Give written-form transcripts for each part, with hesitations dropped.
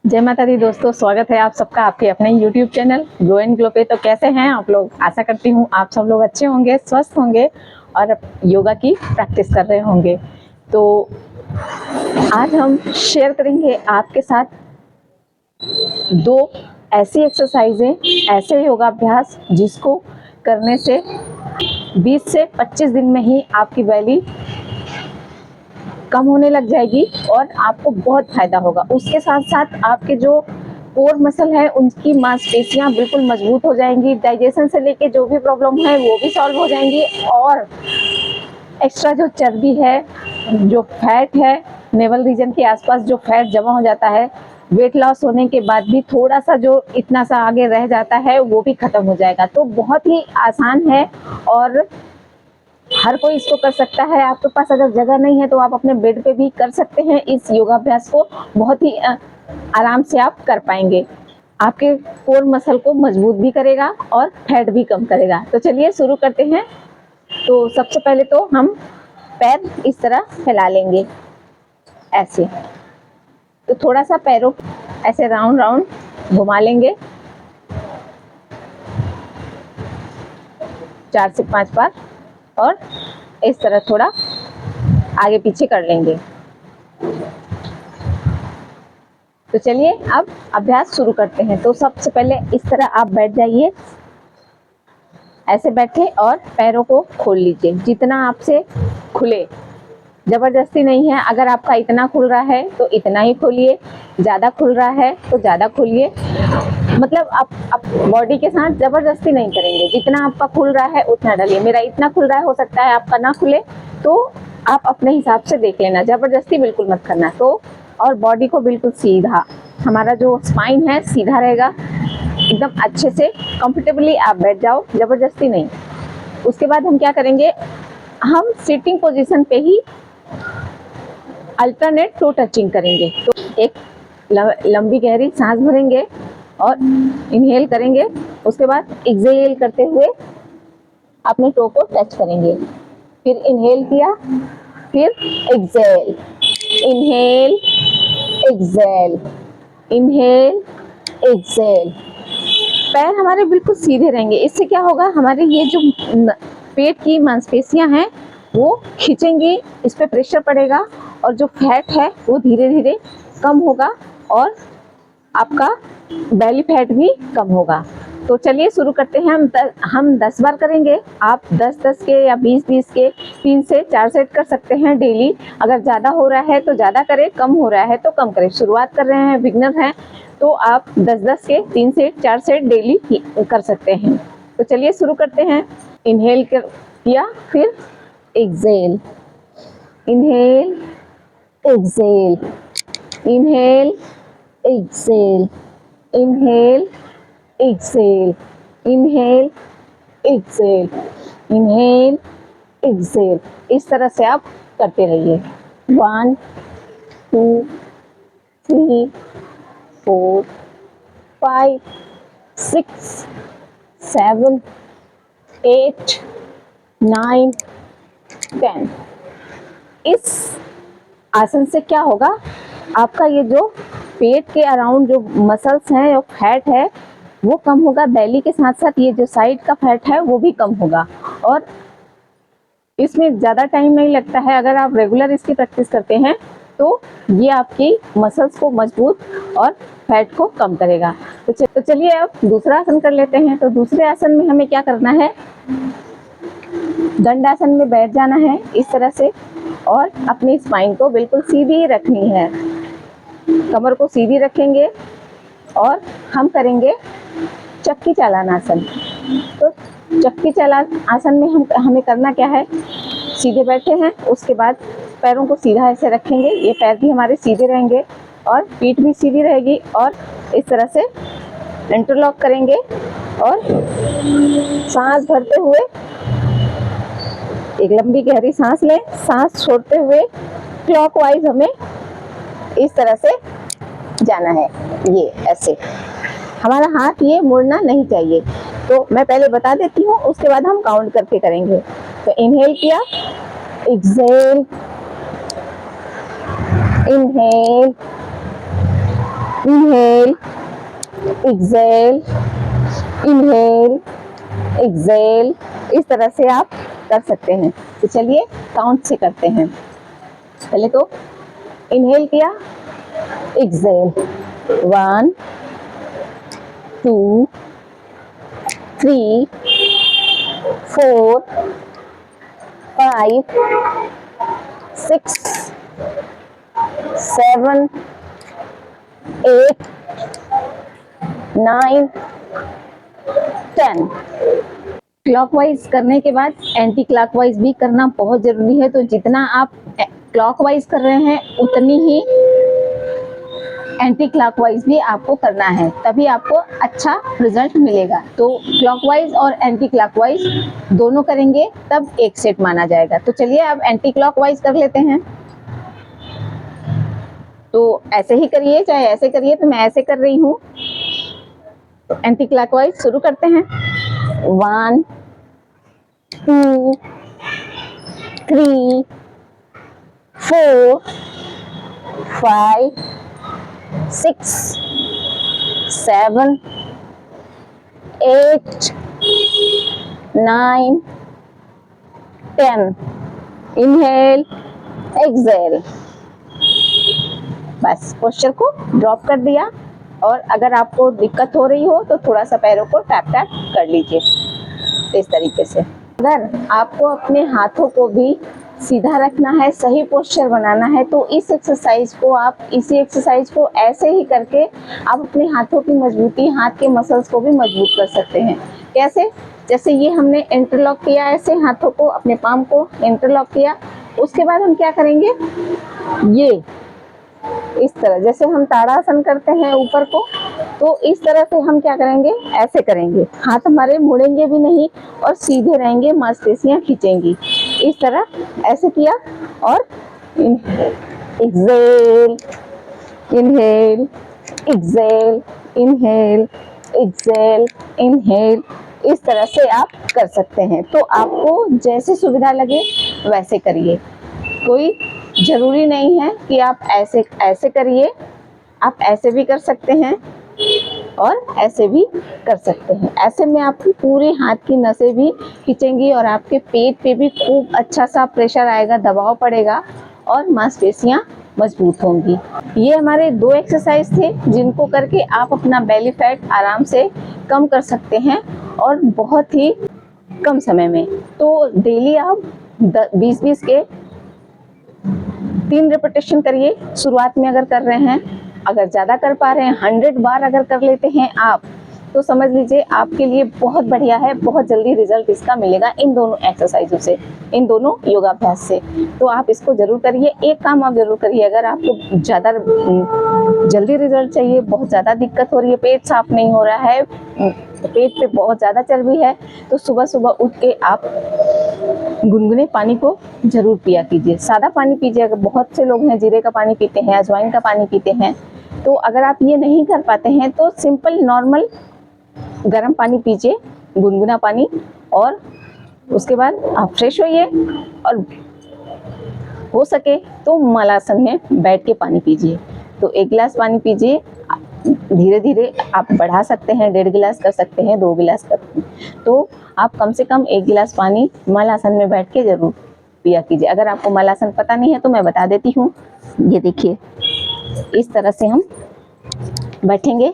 जय माता दी दोस्तों, स्वागत है आप सबका आपके अपने YouTube channel glow and glow पे। तो कैसे हैं आप लोग? आशा करती हूँ आप सब लोग अच्छे होंगे, स्वस्थ होंगे और योगा की प्रैक्टिस कर रहे होंगे। तो आज हम शेयर करेंगे आपके साथ दो ऐसी एक्सरसाइजें, ऐसे योगाभ्यास जिसको करने से 20 से 25 दिन में ही आपकी बैली कम होने लग जाएगी और आपको बहुत फायदा होगा। उसके साथ साथ आपके जो कोर मसल है उनकी मांसपेशियां बिल्कुल मजबूत हो जाएंगी। डाइजेशन से लेके जो भी प्रॉब्लम है वो भी सॉल्व हो जाएंगी और एक्स्ट्रा जो चर्बी है, जो फैट है, नेवल रीजन के आसपास जो फैट जमा हो जाता है, वेट लॉस होने के बाद भी थोड़ा सा जो इतना सा आगे रह जाता है वो भी खत्म हो जाएगा। तो बहुत ही आसान है और हर कोई इसको कर सकता है। आपके पास अगर जगह नहीं है तो आप अपने बेड पे भी कर सकते हैं। इस योगाभ्यास को बहुत ही आराम से आप कर पाएंगे। आपके कोर मसल को मजबूत भी करेगा और फैट भी कम करेगा। तो चलिए शुरू करते हैं। तो सबसे पहले तो हम पैर इस तरह फैला लेंगे ऐसे। तो थोड़ा सा पैरों ऐसे राउंड राउंड घुमा लेंगे 4 से 5 बार और इस तरह थोड़ा आगे पीछे कर लेंगे। तो चलिए अब अभ्यास शुरू करते हैं। तो सबसे पहले इस तरह आप बैठ जाइए, ऐसे बैठे और पैरों को खोल लीजिए जितना आपसे खुले। जबरदस्ती नहीं है। अगर आपका इतना खुल रहा है तो इतना ही खोलिए, ज़्यादा खुल रहा है तो ज़्यादा खोलिए। मतलब आप बॉडी के साथ जबरदस्ती नहीं करेंगे। जितना आपका खुल रहा है उतना डालिए। मेरा इतना खुल रहा है, हो सकता है आपका ना खुले, तो आप अपने हिसाब से देख लेना। जबरदस्ती बिल्कुल मत करना। तो और बॉडी को बिल्कुल सीधा, हमारा जो स्पाइन है सीधा रहेगा। एकदम अच्छे से कंफर्टेबली आप बैठ जाओ, जबरदस्ती नहीं। उसके बाद हम क्या करेंगे, हम सिटिंग पोजीशन पे ही अल्टरनेट टू टचिंग करेंगे। तो एक लंबी गहरी सांस भरेंगे और इनहेल करेंगे। उसके बाद एक्सहेल करते हुए अपने टो को टच करेंगे। फिर इनहेल किया, फिर exhale, inhale exhale, inhale exhale. पैर हमारे बिल्कुल सीधे रहेंगे। इससे क्या होगा, हमारे ये जो पेट की मांसपेशियां हैं वो खींचेंगी, इस पे प्रेशर पड़ेगा और जो फैट है वो धीरे धीरे कम होगा और आपका बेली फैट भी कम होगा। तो चलिए शुरू करते हैं। हम 10 बार करेंगे। आप 10-10 के या 20-20 के 3 से 4 सेट कर सकते हैं डेली। अगर ज़्यादा हो रहा है तो ज़्यादा करें, कम हो रहा है तो कम करें। शुरुआत कर रहे हैं, बिगनर हैं, तो आप 10-10 के 3 से 4 सेट डेली कर सकते हैं। तो चलिए शुरू करते हैं। इनहेल किया, फिर exhale, inhale exhale, inhale exhale, inhale exhale, inhale exhale, inhale exhale. इस तरह से आप करते रहिए। 1 2 3 4 5 6 7 8 9 10। इस आसन से क्या होगा, आपका ये जो पेट के अराउंड जो मसल्स हैं और फैट है वो कम होगा। बेली के साथ साथ ये जो साइड का फैट है वो भी कम होगा और इसमें ज़्यादा टाइम नहीं लगता है। अगर आप रेगुलर इसकी प्रैक्टिस करते हैं तो ये आपकी मसल्स को मजबूत और फैट को कम करेगा। तो चलिए अब दूसरा आसन कर लेते हैं। तो दूसरे आसन में हमें क्या करना है, दंडासन में बैठ जाना है इस तरह से और अपनी स्पाइन को बिल्कुल सीधी रखनी है। कमर को सीधी रखेंगे और हम करेंगे चक्की चालन आसन। तो चक्की चालन आसन में हमें करना क्या है, सीधे बैठे हैं, उसके बाद पैरों को सीधा ऐसे रखेंगे। ये पैर भी हमारे सीधे रहेंगे और पीठ भी सीधी रहेगी और इस तरह से इंटरलॉक करेंगे और सांस भरते हुए एक लंबी गहरी सांस लें। सांस छोड़ते हुए क्लॉकवाइज हमें इस तरह से जाना है। ये ऐसे हमारा हाथ ये मुड़ना नहीं चाहिए। तो मैं पहले बता देती हूँ, उसके बाद हम काउंट करके करेंगे। तो इनहेल किया, exhale, inhale, inhale, exhale, inhale, exhale. इस तरह से आप कर सकते हैं। तो चलिए काउंट से करते हैं। पहले तो इनहेल किया, एक्सेल, 1 2 3 4 5 6 7 8 9 10। क्लॉकवाइज करने के बाद एंटी क्लॉकवाइज भी करना बहुत जरूरी है। तो जितना आप क्लॉकवाइज कर रहे हैं उतनी ही एंटी क्लॉकवाइज भी आपको करना है, तभी आपको अच्छा रिजल्ट मिलेगा। तो क्लॉकवाइज और एंटी क्लॉकवाइज दोनों करेंगे तब एक सेट माना जाएगा। तो चलिए अब एंटी क्लॉकवाइज कर लेते हैं। तो ऐसे ही करिए, चाहे ऐसे करिए, तो मैं ऐसे कर रही हूँ। तो एंटी क्लॉकवाइज शुरू करते हैं। 1 2 3 4 5 6 7 8 9 10। Inhale, exhale. बस पोस्चर को ड्रॉप कर दिया। और अगर आपको दिक्कत हो रही हो तो थोड़ा सा पैरों को टैप टैप कर लीजिए इस तरीके से। अगर आपको अपने हाथों को भी सीधा रखना है, सही पोस्चर बनाना है, तो इस एक्सरसाइज को आप इसी एक्सरसाइज को ऐसे ही करके आप अपने हाथों की मजबूती, हाथ के मसल्स को भी मजबूत कर सकते हैं। कैसे? जैसे ये हमने इंटरलॉक किया, ऐसे हाथों को, अपने पाम को इंटरलॉक किया। उसके बाद हम क्या करेंगे, ये इस तरह, जैसे हम ताड़ासन करते हैं ऊपर को, तो इस तरह से हम क्या करेंगे, ऐसे करेंगे। हाथ हमारे मुड़ेंगे भी नहीं और सीधे रहेंगे, मांसपेशियां खींचेंगी। इस तरह ऐसे किया और exhale, inhale, exhale, inhale, exhale, inhale. इस तरह से आप कर सकते हैं। तो आपको जैसे सुविधा लगे वैसे करिए। कोई जरूरी नहीं है कि आप ऐसे ऐसे करिए, आप ऐसे भी कर सकते हैं और ऐसे भी कर सकते हैं। ऐसे में आपकी पूरे हाथ की नसें भी खींचेंगी और आपके पेट पे भी खूब अच्छा सा प्रेशर आएगा, दबाव पड़ेगा और मांसपेशियां मजबूत होंगी। ये हमारे 2 एक्सरसाइज थे जिनको करके आप अपना बेली फैट आराम से कम कर सकते हैं और बहुत ही कम समय में। तो डेली आप 20-20 के 3 रिपीटेशन करिए। शुरुआत में अगर कर रहे हैं, अगर ज़्यादा कर पा रहे हैं, 100 बार अगर कर लेते हैं आप, तो समझ लीजिए आपके लिए बहुत बढ़िया है। बहुत जल्दी रिजल्ट इसका मिलेगा इन दोनों एक्सरसाइजों से, इन दोनों योगाभ्यास से। तो आप इसको जरूर करिए। एक काम आप जरूर करिए, अगर आपको ज़्यादा जल्दी रिजल्ट चाहिए, बहुत ज़्यादा दिक्कत हो रही है, पेट साफ नहीं हो रहा है, पेट पे बहुत ज़्यादा चर्बी है, तो सुबह सुबह उठ के आप गुनगुने पानी को जरूर पिया कीजिए। सादा पानी पीजिए। अगर बहुत से लोग हैं जीरे का पानी पीते हैं, अजवाइन का पानी पीते हैं, तो अगर आप ये नहीं कर पाते हैं तो सिंपल नॉर्मल गर्म पानी पीजिए, गुनगुना पानी। और उसके बाद आप फ्रेश होइए और हो सके तो मलासन में बैठ के पानी पीजिए। तो 1 गिलास पानी पीजिए, धीरे धीरे आप बढ़ा सकते हैं, 1.5 गिलास कर सकते हैं, 2 गिलास कर, तो आप कम से कम 1 गिलास पानी मलासन में बैठ के जरूर पिया कीजिए। अगर आपको मलासन पता नहीं है तो मैं बता देती हूँ। ये देखिए, इस तरह से हम बैठेंगे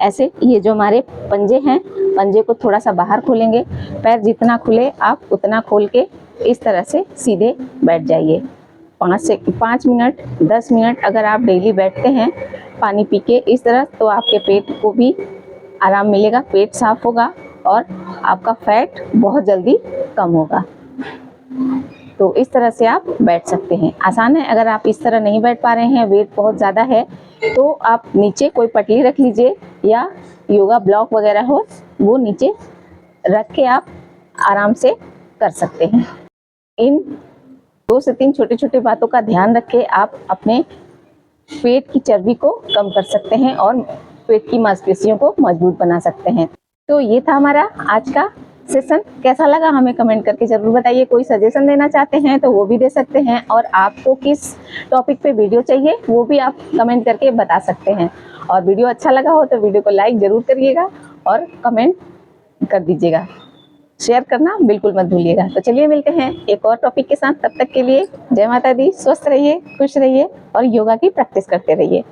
ऐसे। ये जो हमारे पंजे हैं, पंजे को थोड़ा सा बाहर खोलेंगे, पैर जितना खुले आप उतना खोल के इस तरह से सीधे बैठ जाइए। 5 मिनट 10 मिनट अगर आप डेली बैठते हैं पानी पी के इस तरह, तो आपके पेट को भी आराम मिलेगा, पेट साफ होगा और आपका फैट बहुत जल्दी कम होगा। तो इस तरह से आप बैठ सकते हैं, आसान है। अगर आप इस तरह नहीं बैठ पा रहे हैं, वेट बहुत ज़्यादा है, तो आप नीचे कोई पटली रख लीजिए या योगा ब्लॉक वगैरह हो, वो नीचे रख के आप आराम से कर सकते हैं। इन 2 से 3 छोटे छोटे बातों का ध्यान रख के आप अपने पेट की चर्बी को कम कर सकते हैं और पेट की मांसपेशियों को मजबूत बना सकते हैं। तो ये था हमारा आज का सेशन। कैसा लगा हमें कमेंट करके जरूर बताइए। कोई सजेशन देना चाहते हैं तो वो भी दे सकते हैं, और आपको किस टॉपिक पे वीडियो चाहिए वो भी आप कमेंट करके बता सकते हैं। और वीडियो अच्छा लगा हो तो वीडियो को लाइक जरूर करिएगा और कमेंट कर दीजिएगा। शेयर करना बिल्कुल मत भूलिएगा। तो चलिए मिलते हैं एक और टॉपिक के साथ। तब तक के लिए जय माता दी, स्वस्थ रहिए, खुश रहिए और योगा की प्रैक्टिस करते रहिए।